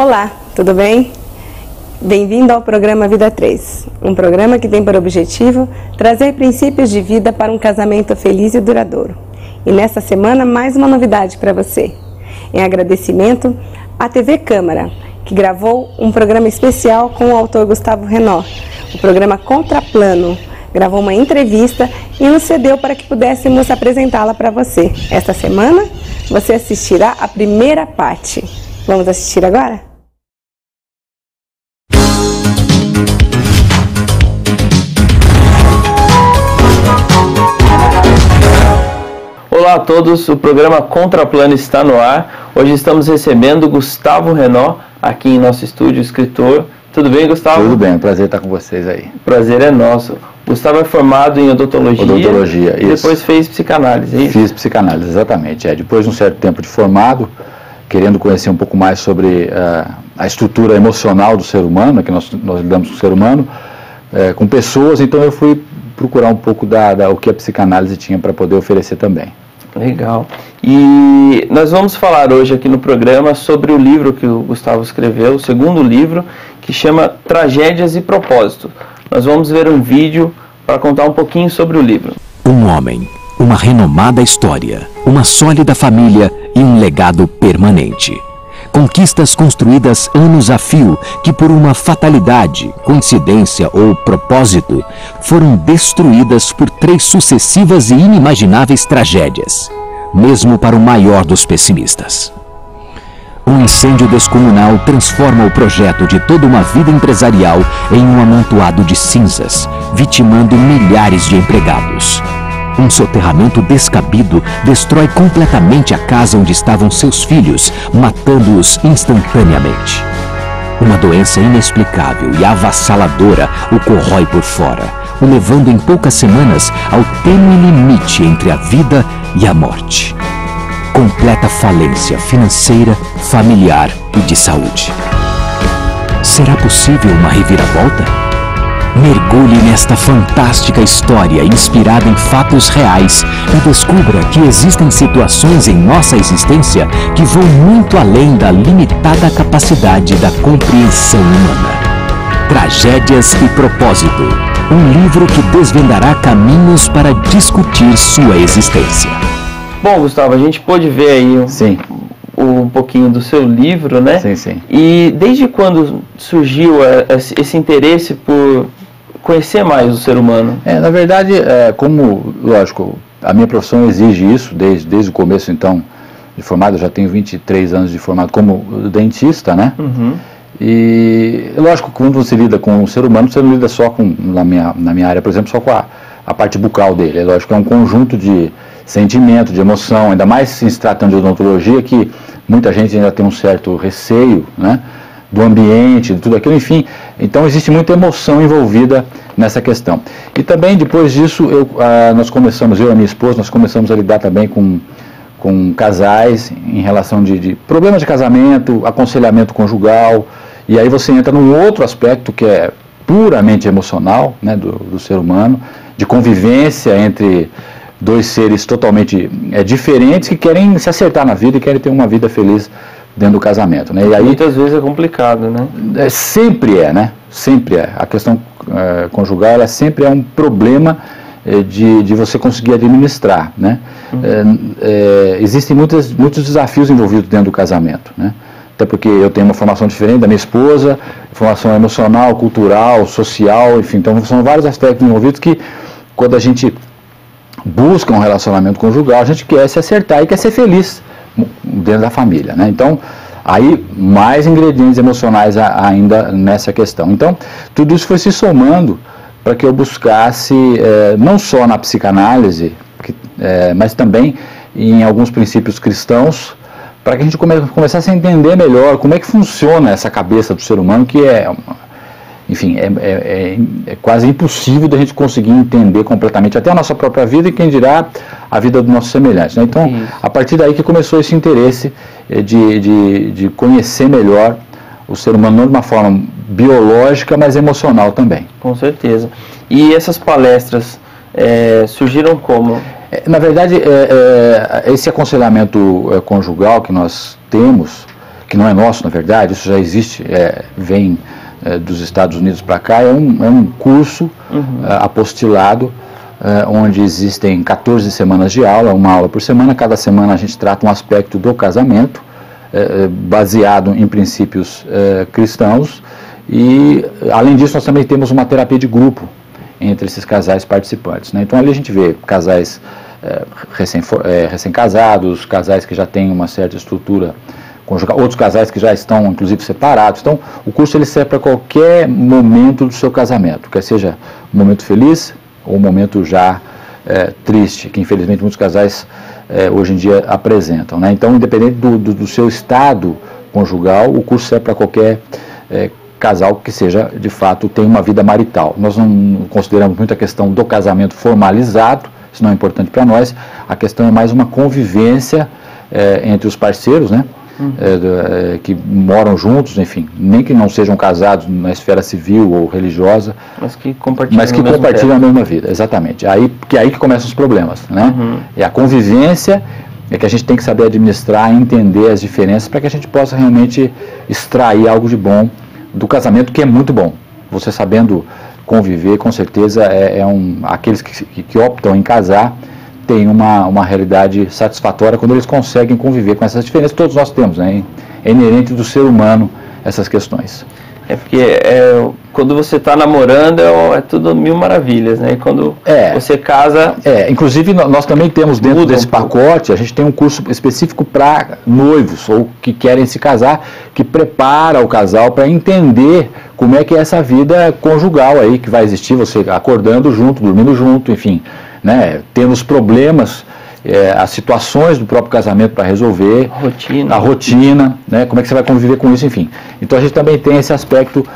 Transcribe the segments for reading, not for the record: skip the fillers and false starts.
Olá, tudo bem? Bem-vindo ao programa Vida 3, um programa que tem por objetivo trazer princípios de vida para um casamento feliz e duradouro. E nesta semana, mais uma novidade para você. Em agradecimento à TV Câmara, que gravou um programa especial com o autor Gustavo Renault, o programa Contraplano. Gravou uma entrevista e nos cedeu para que pudéssemos apresentá-la para você. Esta semana, você assistirá a primeira parte. Vamos assistir agora? Olá a todos, o programa Contraplano está no ar. Hoje estamos recebendo Gustavo Renault aqui em nosso estúdio, escritor. Tudo bem, Gustavo? Tudo bem, prazer estar com vocês aí. Prazer é nosso. Gustavo é formado em odontologia e depois fez psicanálise, é isso? Fiz psicanálise, exatamente. Depois de um certo tempo de formado, querendo conhecer um pouco mais sobre a estrutura emocional do ser humano, que nós lidamos com o ser humano, com pessoas, então eu fui procurar um pouco o que a psicanálise tinha para poder oferecer também. Legal. E nós vamos falar hoje aqui no programa sobre o livro que o Gustavo escreveu, o segundo livro, que chama Tragédias e Propósito. Nós vamos ver um vídeo para contar um pouquinho sobre o livro. Um homem, uma renomada história, uma sólida família e um legado permanente. Conquistas construídas anos a fio que por uma fatalidade, coincidência ou propósito foram destruídas por 3 sucessivas e inimagináveis tragédias, mesmo para o maior dos pessimistas. Um incêndio descomunal transforma o projeto de toda uma vida empresarial em um amontoado de cinzas, vitimando milhares de empregados. Um soterramento descabido destrói completamente a casa onde estavam seus filhos, matando-os instantaneamente. Uma doença inexplicável e avassaladora o corrói por fora, o levando em poucas semanas ao tênue limite entre a vida e a morte. Completa falência financeira, familiar e de saúde. Será possível uma reviravolta? Mergulhe nesta fantástica história inspirada em fatos reais e descubra que existem situações em nossa existência que vão muito além da limitada capacidade da compreensão humana. Tragédias e Propósito, um livro que desvendará caminhos para discutir sua existência. Bom, Gustavo, a gente pôde ver aí um pouquinho do seu livro, né? Sim, sim. E desde quando surgiu esse interesse por conhecer mais o ser humano? Na verdade, como, lógico, a minha profissão exige isso, desde o começo, então, de formado, eu já tenho 23 anos de formado como dentista, né? Uhum. E, lógico, quando você lida com o ser humano, você não lida só com, na minha área, por exemplo, só com a parte bucal dele. É lógico que é um conjunto de sentimento, de emoção, ainda mais se tratando de odontologia, que muita gente ainda tem um certo receio, né, do ambiente, de tudo aquilo, enfim. Então existe muita emoção envolvida nessa questão. E também, depois disso, nós começamos, eu e a minha esposa, nós começamos a lidar também com casais em relação de problemas de casamento, aconselhamento conjugal, e aí você entra num outro aspecto que é puramente emocional, né, do ser humano, de convivência entre 2 seres totalmente diferentes que querem se acertar na vida e querem ter uma vida feliz dentro do casamento, né? E aí, muitas vezes é complicado, né? Sempre é, né? Sempre é. A questão conjugal, ela sempre é um problema de você conseguir administrar, né? Existem muitos desafios envolvidos dentro do casamento, né? Até porque eu tenho uma formação diferente da minha esposa, formação emocional, cultural, social, enfim, então são vários aspectos envolvidos que, quando a gente busca um relacionamento conjugal, a gente quer se acertar e quer ser feliz dentro da família, né? Então, aí mais ingredientes emocionais ainda nessa questão. Então, tudo isso foi se somando para que eu buscasse, não só na psicanálise, mas também em alguns princípios cristãos, para que a gente começasse a entender melhor como é que funciona essa cabeça do ser humano, que enfim, é quase impossível da gente conseguir entender completamente até a nossa própria vida e quem dirá a vida dos nossos semelhantes, né? Então, a partir daí que começou esse interesse de conhecer melhor o ser humano, não de uma forma biológica, mas emocional também. Com certeza. E essas palestras surgiram como? Na verdade, esse aconselhamento conjugal que nós temos, que não é nosso, na verdade, isso já existe, vem dos Estados Unidos para cá, é um curso apostilado, onde existem 14 semanas de aula, uma aula por semana. Cada semana a gente trata um aspecto do casamento, baseado em princípios cristãos, e além disso nós também temos uma terapia de grupo entre esses casais participantes, né? Então ali a gente vê casais recém-casados, casais que já têm uma certa estrutura conjugal, outros casais que já estão inclusive separados. Então o curso ele serve para qualquer momento do seu casamento, quer seja um momento feliz ou um momento já triste, que infelizmente muitos casais hoje em dia apresentam, né? Então, independente do seu estado conjugal, o curso serve para qualquer casal que seja, de fato, tem uma vida marital. Nós não consideramos muito a questão do casamento formalizado, isso não é importante para nós. A questão é mais uma convivência entre os parceiros, né? Que moram juntos, enfim, nem que não sejam casados na esfera civil ou religiosa, mas que compartilham a mesma vida, exatamente. Aí que começam os problemas, né? E a convivência é que a gente tem que saber administrar e entender as diferenças para que a gente possa realmente extrair algo de bom do casamento, que é muito bom. Você sabendo conviver, com certeza, aqueles que optam em casar tem uma realidade satisfatória quando eles conseguem conviver com essas diferenças. Todos nós temos, né? É inerente do ser humano essas questões. Porque quando você está namorando é tudo mil maravilhas, né? E quando você casa... inclusive nós também temos dentro desse pacote, a gente tem um curso específico para noivos ou que querem se casar, que prepara o casal para entender como é que é essa vida conjugal aí que vai existir, você acordando junto, dormindo junto, enfim, né? Tendo os problemas, as situações do próprio casamento para resolver, a rotina, né? Como é que você vai conviver com isso, enfim. Então a gente também tem esse aspecto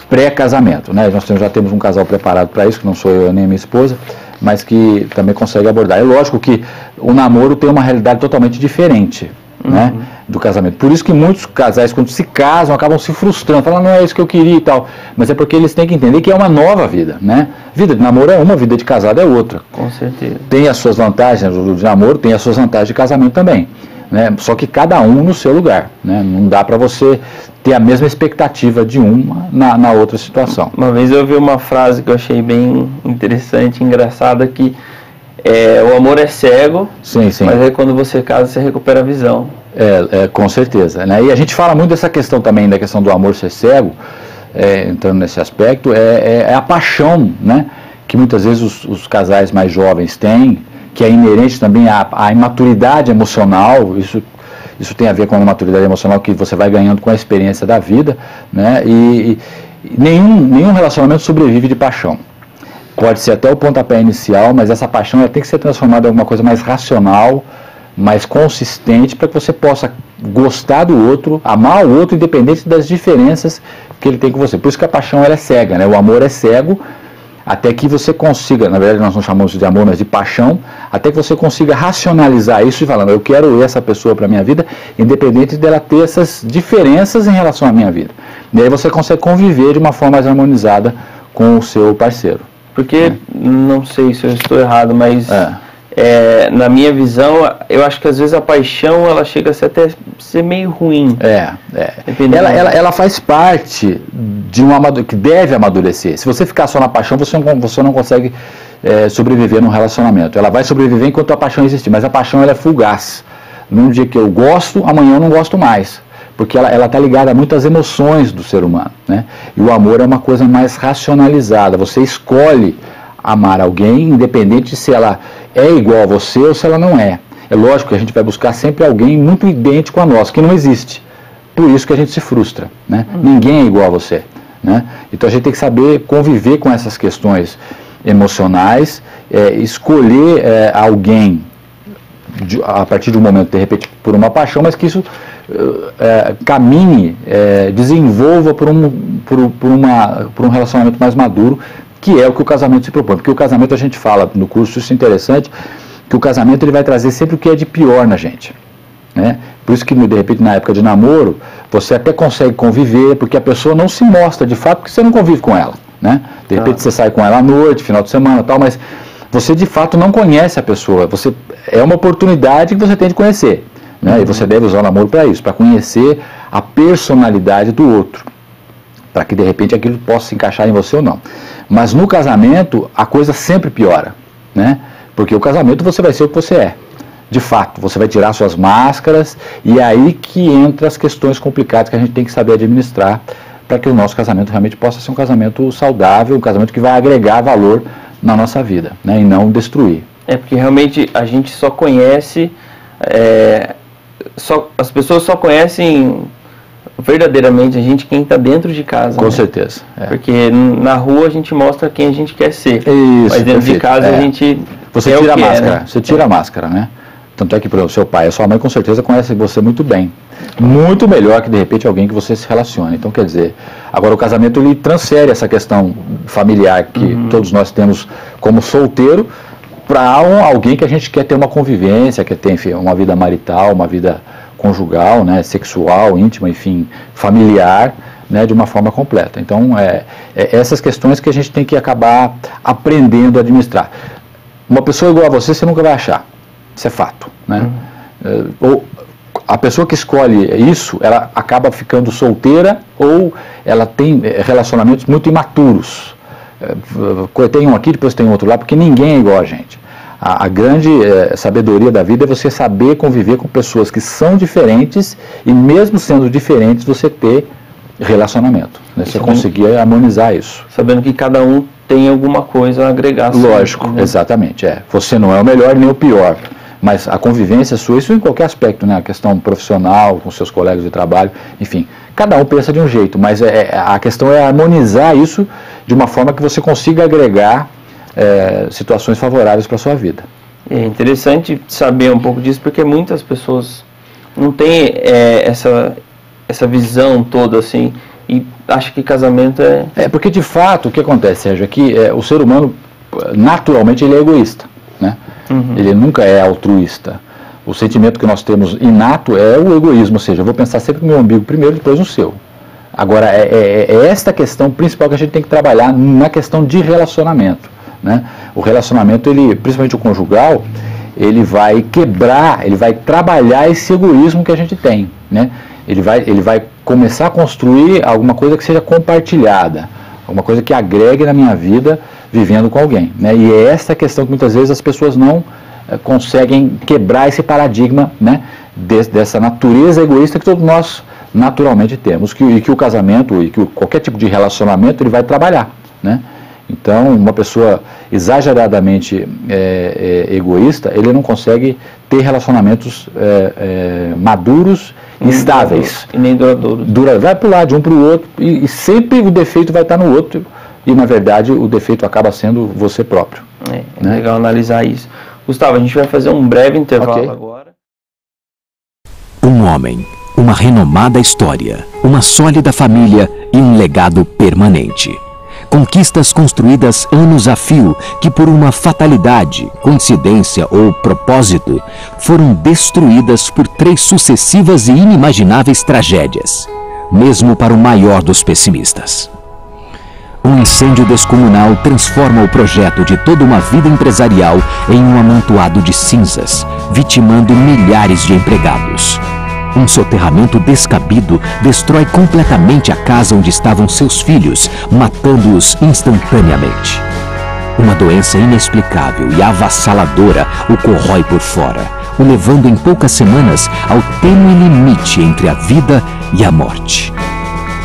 pré-casamento, né? Nós já temos um casal preparado para isso, que não sou eu nem a minha esposa, mas que também consegue abordar. É lógico que o namoro tem uma realidade totalmente diferente, né, do casamento. Por isso que muitos casais, quando se casam, acabam se frustrando, falando, não é isso que eu queria e tal. Mas é porque eles têm que entender que é uma nova vida, né? Vida de namoro é uma, vida de casado é outra. Com certeza. Tem as suas vantagens de namoro, tem as suas vantagens de casamento também, né? Só que cada um no seu lugar, né? Não dá para você ter a mesma expectativa de uma na outra situação. Uma vez eu ouvi uma frase que eu achei bem interessante, engraçada, que o amor é cego, sim. Mas aí quando você casa, você recupera a visão. Com certeza, né? E a gente fala muito dessa questão também, da questão do amor ser cego, entrando nesse aspecto, é a paixão, né? Que muitas vezes os casais mais jovens têm, que é inerente também à imaturidade emocional. Isso tem a ver com a maturidade emocional que você vai ganhando com a experiência da vida, né? E nenhum relacionamento sobrevive de paixão. Pode ser até o pontapé inicial, mas essa paixão ela tem que ser transformada em alguma coisa mais racional, mais consistente, para que você possa gostar do outro, amar o outro, independente das diferenças que ele tem com você. Por isso que a paixão ela é cega, né? O amor é cego, até que você consiga, na verdade nós não chamamos de amor, mas de paixão, até que você consiga racionalizar isso e falando, eu quero essa pessoa para a minha vida, independente dela ter essas diferenças em relação à minha vida. E aí você consegue conviver de uma forma mais harmonizada com o seu parceiro. Porque, não sei se eu estou errado, mas na minha visão, eu acho que às vezes a paixão, ela chega a até ser meio ruim. Ela faz parte de que deve amadurecer. Se você ficar só na paixão, você não consegue sobreviver num relacionamento. Ela vai sobreviver enquanto a paixão existir, mas a paixão ela é fugaz. Num dia que eu gosto, amanhã eu não gosto mais. Porque ela está ligada a muitas emoções do ser humano, né? E o amor é uma coisa mais racionalizada. Você escolhe amar alguém, independente se ela é igual a você ou se ela não é. É lógico que a gente vai buscar sempre alguém muito idêntico a nós, que não existe. Por isso que a gente se frustra, né? Ninguém é igual a você, né? Então a gente tem que saber conviver com essas questões emocionais, escolher alguém a partir de um momento, de repente, por uma paixão, mas que isso caminhe, desenvolva por um relacionamento mais maduro, que é o que o casamento se propõe. Porque o casamento, a gente fala no curso, isso é interessante, que o casamento ele vai trazer sempre o que é de pior na gente, né? Por isso que, de repente, na época de namoro, você até consegue conviver, porque a pessoa não se mostra de fato, porque você não convive com ela, né? De repente você sai com ela à noite, final de semana e tal, mas você de fato não conhece a pessoa. É uma oportunidade que você tem de conhecer, né? E você deve usar o namoro para isso, para conhecer a personalidade do outro, para que de repente aquilo possa se encaixar em você ou não. Mas no casamento a coisa sempre piora, né? Porque o casamento você vai ser o que você é. De fato, você vai tirar suas máscaras e é aí que entra as questões complicadas que a gente tem que saber administrar para que o nosso casamento realmente possa ser um casamento saudável, um casamento que vai agregar valor na nossa vida, né, e não destruir. É porque realmente a gente só conhece, as pessoas só conhecem verdadeiramente a gente quem está dentro de casa. Com certeza. Porque na rua a gente mostra quem a gente quer ser. Isso, mas dentro de casa a gente você tira a máscara, né? Você tira a máscara, né? Tanto é que, por exemplo, seu pai e sua mãe com certeza conhecem você muito bem. Muito melhor que, de repente, alguém que você se relacione. Então, quer dizer, agora o casamento ele transfere essa questão familiar que todos nós temos como solteiro para alguém que a gente quer ter uma convivência, quer ter, enfim, uma vida marital, uma vida conjugal, né, sexual, íntima, enfim, familiar, né, de uma forma completa. Então, essas questões que a gente tem que acabar aprendendo a administrar. Uma pessoa igual a você nunca vai achar. Isso é fato, né? Ou a pessoa que escolhe isso, ela acaba ficando solteira ou ela tem relacionamentos muito imaturos. Tem um aqui, depois tem outro lá, porque ninguém é igual a gente. A grande sabedoria da vida é você saber conviver com pessoas que são diferentes e mesmo sendo diferentes você ter relacionamento, né? Você conseguir harmonizar isso. Sabendo que cada um tem alguma coisa a agregar. Lógico, né? Exatamente. Você não é o melhor nem o pior. Mas a convivência sua, isso em qualquer aspecto, né? A questão profissional, com seus colegas de trabalho, enfim, cada um pensa de um jeito, mas a questão é harmonizar isso de uma forma que você consiga agregar situações favoráveis para a sua vida. É interessante saber um pouco disso, porque muitas pessoas não têm essa visão toda assim, e acham que casamento porque de fato, o que acontece, Sérgio, é que o ser humano, naturalmente, ele é egoísta, né? Ele nunca é altruísta. O sentimento que nós temos inato é o egoísmo, ou seja, eu vou pensar sempre no meu umbigo primeiro, depois no seu. Agora, é esta questão principal que a gente tem que trabalhar na questão de relacionamento, né? O relacionamento, principalmente o conjugal, ele vai quebrar, ele vai trabalhar esse egoísmo que a gente tem, né? Ele vai começar a construir alguma coisa que seja compartilhada, alguma coisa que agregue na minha vida vivendo com alguém, né? E é essa questão que muitas vezes as pessoas não conseguem quebrar esse paradigma, né? Dessa natureza egoísta que todos nós naturalmente temos, e que o casamento e que qualquer tipo de relacionamento ele vai trabalhar, né? Então, uma pessoa exageradamente egoísta, ele não consegue ter relacionamentos maduros e estáveis. E nem duradouros. Vai para o lado de um para o outro, e sempre o defeito vai estar no outro, e na verdade o defeito acaba sendo você próprio. É legal analisar isso. Gustavo, a gente vai fazer um breve intervalo agora. Um homem, uma renomada história, uma sólida família e um legado permanente. Conquistas construídas anos a fio que por uma fatalidade, coincidência ou propósito foram destruídas por 3 sucessivas e inimagináveis tragédias, mesmo para o maior dos pessimistas. Um incêndio descomunal transforma o projeto de toda uma vida empresarial em um amontoado de cinzas, vitimando milhares de empregados. Um soterramento descabido destrói completamente a casa onde estavam seus filhos, matando-os instantaneamente. Uma doença inexplicável e avassaladora o corrói por fora, o levando em poucas semanas ao tênue limite entre a vida e a morte.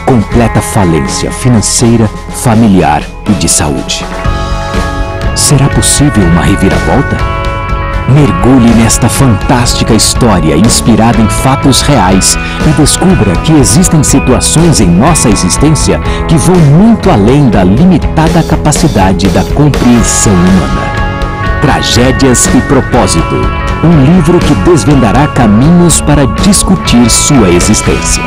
Completa falência financeira, familiar e de saúde. Será possível uma reviravolta? Mergulhe nesta fantástica história inspirada em fatos reais e descubra que existem situações em nossa existência que vão muito além da limitada capacidade da compreensão humana. Tragédias e Propósito, um livro que desvendará caminhos para discutir sua existência.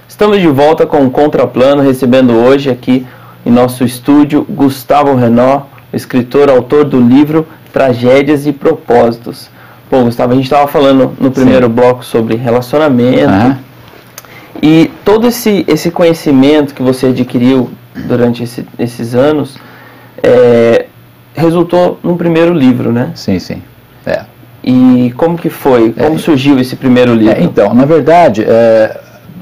Estamos de volta com o Contraplano, recebendo hoje aqui em nosso estúdio Gustavo Renaud, escritor, autor do livro Tragédias e Propósitos. Bom, Gustavo, a gente estava falando no primeiro bloco sobre relacionamento, e todo esse conhecimento que você adquiriu durante esses anos resultou num primeiro livro, né? Sim, sim. E como que foi? Como surgiu esse primeiro livro? Então, na verdade,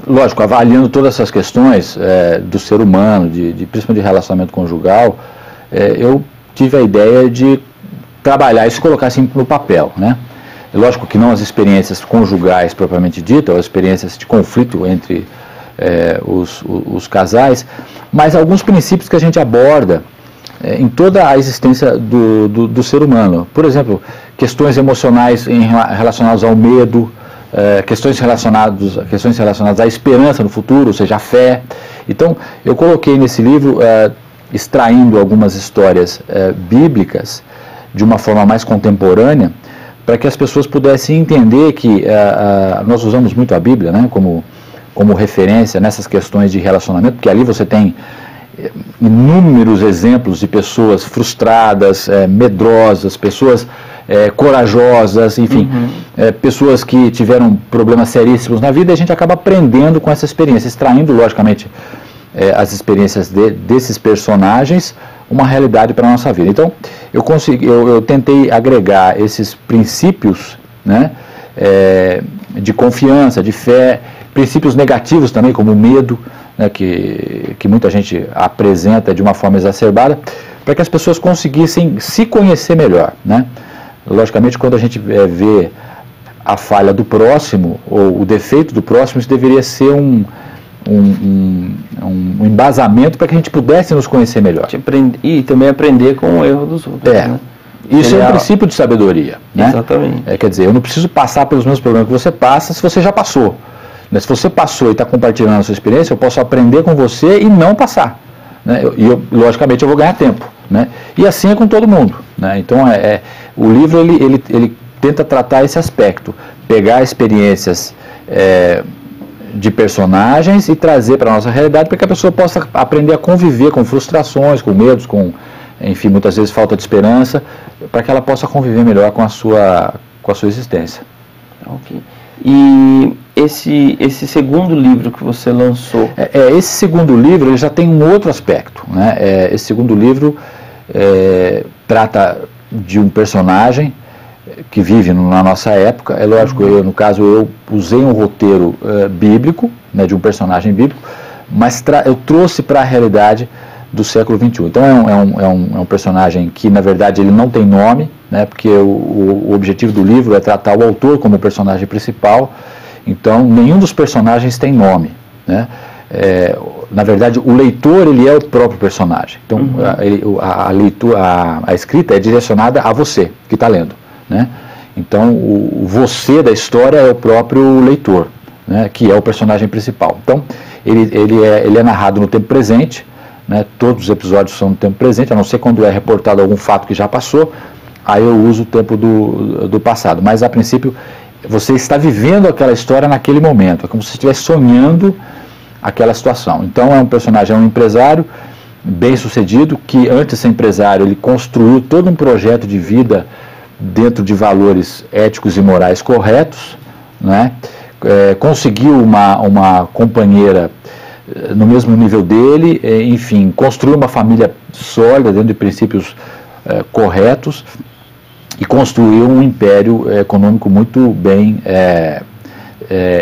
lógico, avaliando todas essas questões do ser humano, principalmente de relacionamento conjugal, eu tive a ideia de trabalhar isso e colocar assim no papel, né? Lógico que não as experiências conjugais propriamente ditas, ou as experiências de conflito entre os casais, mas alguns princípios que a gente aborda em toda a existência do ser humano. Por exemplo, questões emocionais relacionadas ao medo, questões relacionadas à esperança no futuro, ou seja, a fé. Então, eu coloquei nesse livro, extraindo algumas histórias bíblicas de uma forma mais contemporânea, para que as pessoas pudessem entender que nós usamos muito a Bíblia, né, como referência nessas questões de relacionamento, porque ali você tem inúmeros exemplos de pessoas frustradas, medrosas, pessoas corajosas, enfim, pessoas que tiveram problemas seríssimos na vida, e a gente acaba aprendendo com essa experiência, extraindo, logicamente, as experiências desses personagens, uma realidade para a nossa vida. Então, eu tentei agregar esses princípios, né, de confiança, de fé, princípios negativos também, como o medo, né, que muita gente apresenta de uma forma exacerbada, para que as pessoas conseguissem se conhecer melhor, né? Logicamente, quando a gente vê a falha do próximo, ou o defeito do próximo, isso deveria ser um embasamento para que a gente pudesse nos conhecer melhor. E também aprender com o erro dos outros. Né? Isso é um princípio de sabedoria. Né? Exatamente. Quer dizer, eu não preciso passar pelos mesmos problemas que você passa se você já passou. Né? Se você passou e está compartilhando a sua experiência, eu posso aprender com você e não passar. Né? Logicamente, eu vou ganhar tempo. Né? E assim é com todo mundo. Né? Então, o livro ele tenta tratar esse aspecto, pegar experiências de personagens e trazer para a nossa realidade, para que a pessoa possa aprender a conviver com frustrações, com medos, enfim, muitas vezes falta de esperança, para que ela possa conviver melhor com a sua existência. Ok. E esse segundo livro que você lançou? Esse segundo livro ele já tem um outro aspecto. Né? Esse segundo livro trata de um personagem que vive na nossa época. É lógico, no caso eu usei um roteiro bíblico, né, de um personagem bíblico, mas eu trouxe para a realidade do século XXI. Então é um personagem que na verdade ele não tem nome, né, porque o objetivo do livro é tratar o autor como personagem principal. Então nenhum dos personagens tem nome, né? Na verdade o leitor ele é o próprio personagem. Então a escrita é direcionada a você que está lendo. Né? Então o você da história é o próprio leitor, né? Que é o personagem principal. Então ele é narrado no tempo presente, né? Todos os episódios são no tempo presente, a não ser quando é reportado algum fato que já passou, aí eu uso o tempo do passado, mas a princípio você está vivendo aquela história naquele momento, é como se você estivesse sonhando aquela situação. Então é um personagem, é um empresário bem sucedido, que antes de ser empresário ele construiu todo um projeto de vida dentro de valores éticos e morais corretos, né? Conseguiu uma companheira no mesmo nível dele, enfim, construiu uma família sólida dentro de princípios corretos e construiu um império econômico muito bem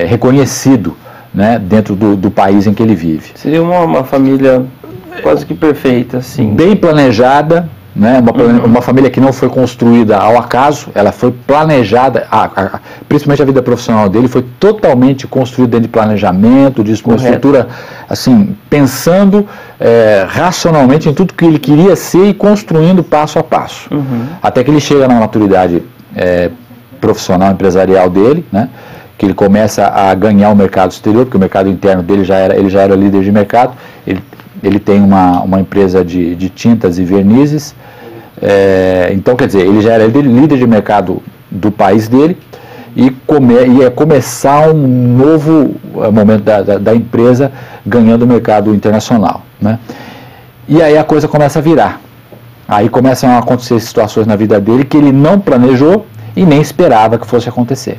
reconhecido, né, dentro do país em que ele vive. Seria uma família quase que perfeita, assim. Bem planejada, né, uma família que não foi construída ao acaso, ela foi planejada, principalmente a vida profissional dele foi totalmente construída dentro de planejamento, de uma estrutura, assim, pensando racionalmente em tudo que ele queria ser e construindo passo a passo. Até que ele chega na maturidade profissional, empresarial dele, né, que ele começa a ganhar o mercado exterior, porque o mercado interno dele ele já era líder de mercado. Ele tem uma empresa de tintas e vernizes, Então, quer dizer, ele já era líder de mercado do país dele e ia começar um novo momento da empresa ganhando o mercado internacional, né? E aí a coisa começa a virar. Aí começam a acontecer situações na vida dele que ele não planejou e nem esperava que fosse acontecer,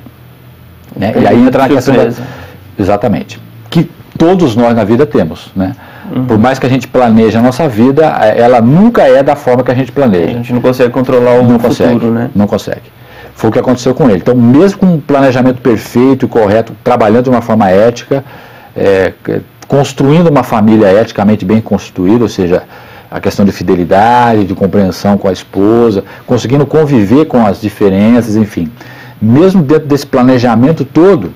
né? E aí entra na questão exatamente, que todos nós na vida temos, né? Por mais que a gente planeje a nossa vida, ela nunca é da forma que a gente planeja. A gente não consegue controlar o futuro, né? Não consegue. Foi o que aconteceu com ele. Então, mesmo com um planejamento perfeito e correto, trabalhando de uma forma ética, construindo uma família eticamente bem constituída, ou seja, a questão de fidelidade, de compreensão com a esposa, conseguindo conviver com as diferenças, enfim. Mesmo dentro desse planejamento todo,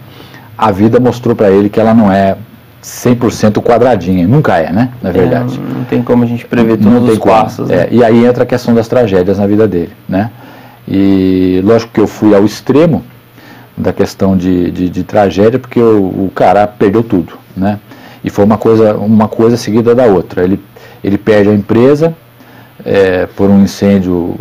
a vida mostrou para ele que ela não é 100% quadradinha, nunca é, né, na verdade. Não tem como a gente prever todos os passos. Né? E aí entra a questão das tragédias na vida dele, né. E lógico que eu fui ao extremo da questão de tragédia, porque o cara perdeu tudo, né. E foi uma coisa seguida da outra. Ele perde a empresa por um incêndio,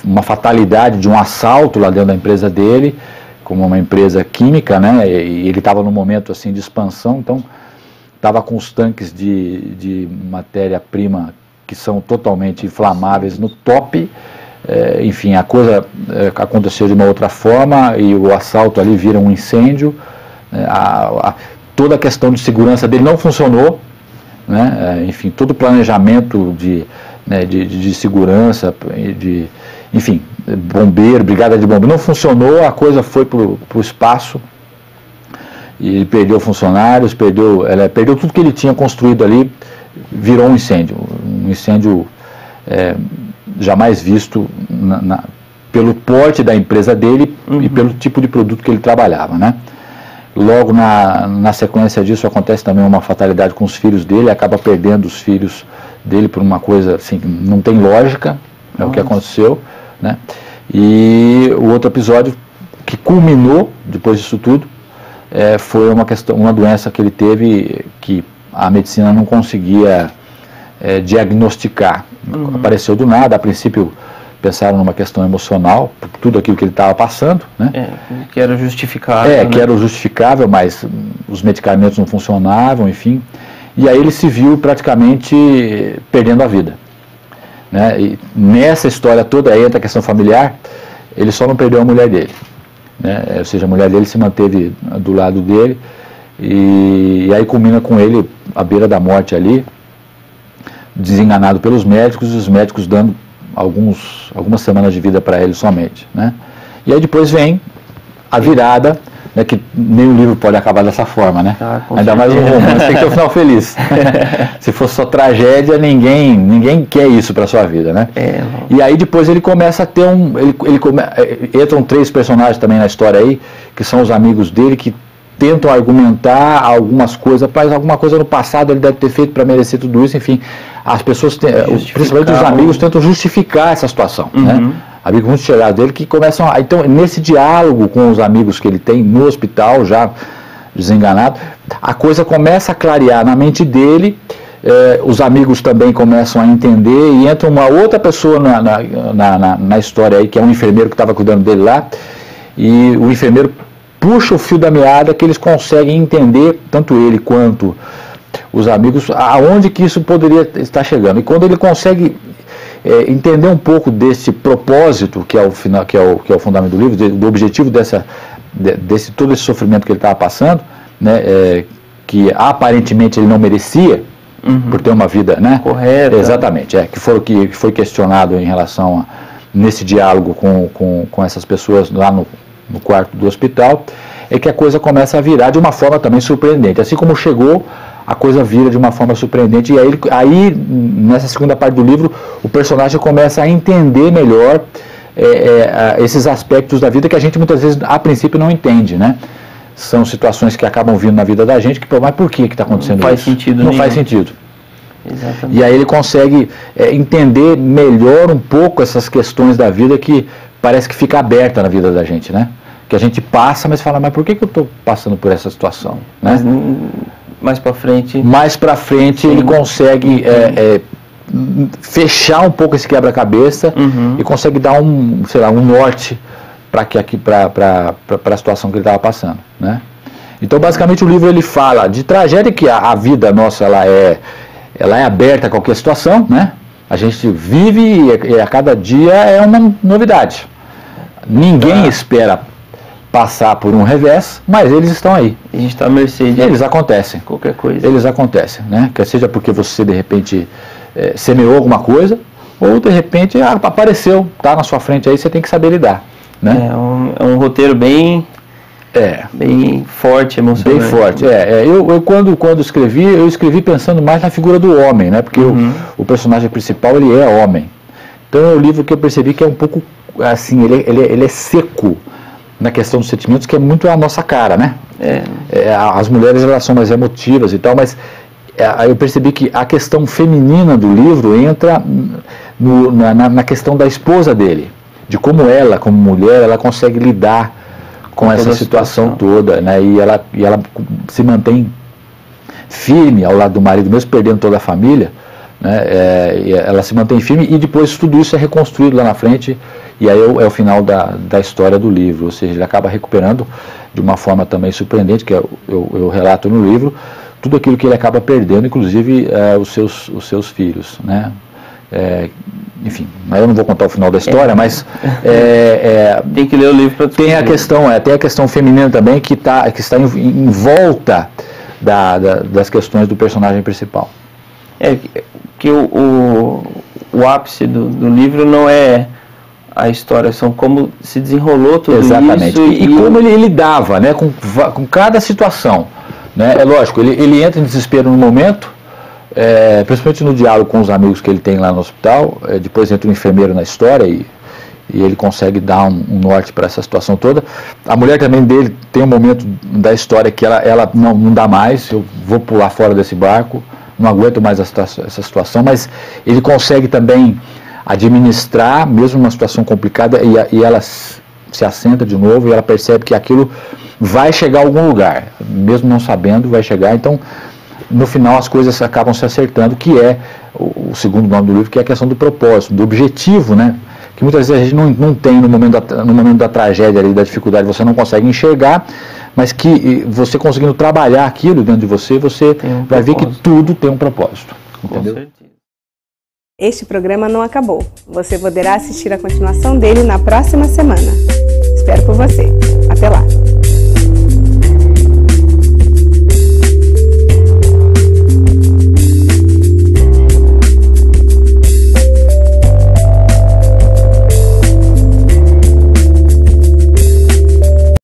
uma fatalidade de um assalto lá dentro da empresa dele, como uma empresa química, né, e ele estava num momento assim de expansão, então estava com os tanques de matéria-prima que são totalmente inflamáveis no top. Enfim, a coisa aconteceu de uma outra forma e o assalto ali vira um incêndio. Toda a questão de segurança dele não funcionou, né? Enfim, todo o planejamento de segurança, enfim, bombeiro, brigada de bombeiro, não funcionou, a coisa foi para o espaço e ele perdeu funcionários, perdeu tudo que ele tinha construído ali, virou um incêndio jamais visto pelo porte da empresa dele e pelo tipo de produto que ele trabalhava, né? Logo na sequência disso acontece também uma fatalidade com os filhos dele, acaba perdendo os filhos dele por uma coisa assim que não tem lógica, é o que aconteceu, né? E o outro episódio que culminou depois disso tudo foi uma doença que ele teve que a medicina não conseguia diagnosticar. Apareceu do nada, a princípio pensaram numa questão emocional, por tudo aquilo que ele estava passando, né? Que era justificável. Né? Que era o justificável, mas os medicamentos não funcionavam, enfim. E aí ele se viu praticamente perdendo a vida, né? E nessa história toda, aí entra a questão familiar, ele só não perdeu a mulher dele, né? Ou seja, a mulher dele se manteve do lado dele, e aí culmina com ele à beira da morte ali, desenganado pelos médicos, e os médicos dando algumas semanas de vida para ele somente, né? E aí depois vem a virada, né, que nenhum livro pode acabar dessa forma, né? Ainda mais um romance, tem que ter um final feliz. Se fosse só tragédia, ninguém quer isso para sua vida, né? E aí depois ele começa a ter entram 3 personagens também na história aí, que são os amigos dele, que tentam argumentar algumas coisas, mas alguma coisa no passado ele deve ter feito para merecer tudo isso, enfim. As pessoas, principalmente os amigos, tentam justificar essa situação, né? Amigos muito chegados dele que começam então, nesse diálogo com os amigos que ele tem no hospital, já desenganado, a coisa começa a clarear na mente dele, os amigos também começam a entender, e entra uma outra pessoa na história aí, que é um enfermeiro que estava cuidando dele lá, e o enfermeiro puxa o fio da meada, que eles conseguem entender, tanto ele quanto os amigos, aonde que isso poderia estar chegando. E quando ele consegue entender um pouco desse propósito, que é o final, que é o fundamento do livro, do objetivo desse todo esse sofrimento que ele estava passando, né, que aparentemente ele não merecia, por ter uma vida, né, correta. Exatamente, que foi questionado em relação nesse diálogo com essas pessoas lá no quarto do hospital, é que a coisa começa a virar de uma forma também surpreendente. Assim como chegou, a coisa vira de uma forma surpreendente, e aí nessa segunda parte do livro, o personagem começa a entender melhor esses aspectos da vida que a gente muitas vezes, a princípio, não entende, né? São situações que acabam vindo na vida da gente, mas por que está acontecendo isso? Não faz sentido. Não faz sentido. Exatamente. E aí ele consegue entender melhor um pouco essas questões da vida que parece que fica aberta na vida da gente, né? Que a gente passa, mas fala, mas por que eu estou passando por essa situação? Né? Mais para frente... Mais para frente, sim, ele consegue fechar um pouco esse quebra-cabeça e consegue dar um norte para a situação que ele estava passando, né? Então, basicamente, o livro ele fala de tragédia, que a vida nossa ela é aberta a qualquer situação, né? A gente vive e a cada dia é uma novidade. Ninguém espera passar por um revés, mas eles estão aí. A gente está à mercê de eles acontecem. Qualquer coisa. Eles acontecem, né? Quer seja porque você, de repente, semeou alguma coisa, ou, de repente, apareceu, está na sua frente aí, você tem que saber lidar, né? É um roteiro bem forte, emocionante. Bem forte, Eu quando escrevi, eu escrevi pensando mais na figura do homem, né? Porque o personagem principal, ele é homem. Então é um livro que eu percebi que é um pouco, assim, ele é seco na questão dos sentimentos, que é muito a nossa cara, né? As mulheres, elas são mais emotivas e tal, mas eu percebi que a questão feminina do livro entra na questão da esposa dele, de como ela, como mulher, ela consegue lidar com essa situação toda, né? E ela se mantém firme ao lado do marido, mesmo perdendo toda a família, né? Ela se mantém firme e depois tudo isso é reconstruído lá na frente, e aí é o final da história do livro, ou seja, ele acaba recuperando de uma forma também surpreendente, que eu relato no livro, tudo aquilo que ele acaba perdendo, inclusive os seus filhos, né? Enfim, eu não vou contar o final da história, mas tem que ler o livro para tem a questão feminina também que está em volta das questões do personagem principal. Que o ápice do livro não é a história, são como se desenrolou tudo isso. Exatamente. E como ele lidava, né, com cada situação, né? É lógico, ele entra em desespero no momento, principalmente no diálogo com os amigos que ele tem lá no hospital, depois entra um enfermeiro na história e ele consegue dar um norte para essa situação toda. A mulher também dele tem um momento da história que ela não dá mais, eu vou pular fora desse barco, não aguento mais essa situação, mas ele consegue também administrar, mesmo numa situação complicada, e ela se assenta de novo e ela percebe que aquilo vai chegar a algum lugar, mesmo não sabendo, vai chegar. Então, no final, as coisas acabam se acertando, que é o segundo nome do livro, que é a questão do propósito, do objetivo, né? Que muitas vezes a gente não tem no momento da tragédia, ali, da dificuldade, você não consegue enxergar, mas que você conseguindo trabalhar aquilo dentro de você vai ver que tudo tem um propósito. Entendeu? Com certeza. Este programa não acabou. Você poderá assistir a continuação dele na próxima semana. Espero por você. Até lá!